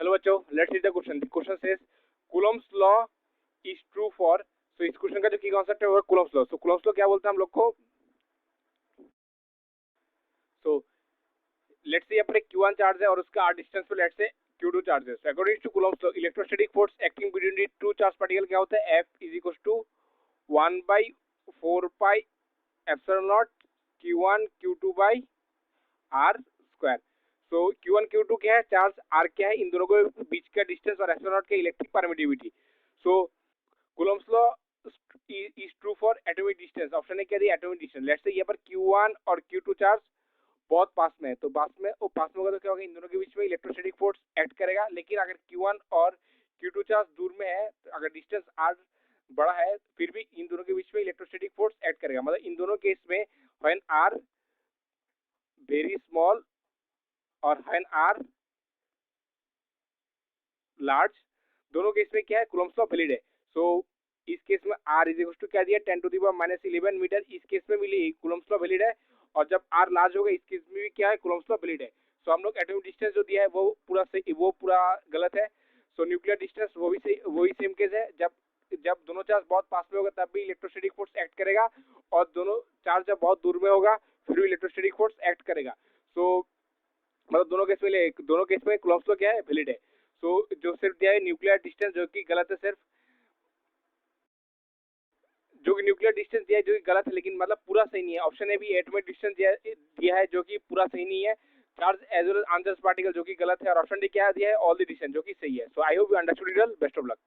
Hello बच्चों, let's read the question. The question says Coulomb's law is true for. So इस question का जो की कॉन्सेप्ट है वो है Coulomb's law. So Coulomb's law क्या बोलते हैं हम लोग को? सो लेट्स से अपने Q1 चार्ज है और उसका r डिस्टेंस पे लेट्स से Q2 चार्ज है। So according to Coulomb's law electrostatic force acting between the two charge particle क्या होता है? F is equal to 1/4 pi epsilon naught Q1 Q2 by R square. So Q1 Q2 क्या है? Charge R क्या है? इन दोनों के बीच का डिस्टेंस और एप्सिलॉन नॉट का electric permittivity. So Coulomb's law is true for atomic distance. Option ने क्या दिया? Atomic distance. लेट्स से यहाँ पर Q1 और Q2 चार्ज बहुत पास में है, तो पास में होगा तो क्या होगा? इन दोनों के बीच में इलेक्ट्रोस्टैटिक फोर्स एक्ट करेगा। लेकिन अगर Q1 और Q2 चार्ज दूर में है, तो अगर डिस्टेंस r बड़ा है, फिर भी इन दोनों के बीच में इलेक्ट्रोस्टैटिक फोर्स एक्ट करेगा। मतलब इन दोनों केस में व्हेन r वेरी स्मॉल और व्हेन r लार्ज, दोनों केस में क्या है? कूलम्स लॉ वैलिड है। सो इस केस में r इज इक्वल टू क्या दिया? 10⁻⁻11 मीटर। इस केस में मिली कूलम्स लॉ वैलिड है। और जब r लार्ज होगा इस केस में भी क्या है? कूलम्स लॉ वैलिड है। सो हम लोग एटॉमिक डिस्टेंस जो दिया है वो पूरा सही, वो पूरा गलत है। सो न्यूक्लियर डिस्टेंस वो भी सही, वही सेम केस है। जब जब दोनों चार्ज बहुत पास में होगा तब भी इलेक्ट्रोस्टैटिक फोर्स एक्ट करेगा, और दोनों चार्ज जब बहुत दूर में होगा फिर भी इलेक्ट्रोस्टैटिक फोर्स एक्ट करेगा। सो मतलब दोनों केस में कूलम्स लॉ क्या है? वैलिड है। सो जो सिर्फ दिया है न्यूक्लियर डिस्टेंस जो कि गलत है, सिर्फ जो कि न्यूक्लियर डिस्टेंस दिया है जो कि गलत है, लेकिन मतलब पूरा सही नहीं है। ऑप्शन ए भी एटॉमिक डिस्टेंस दिया है जो कि पूरा सही नहीं है। Charge as well as uncharge particle जो कि गलत है। और ऑप्शन डी क्या दिया है? ऑल द डिस्टेंस जो कि सही है। So I hope you understood it all. Best of luck.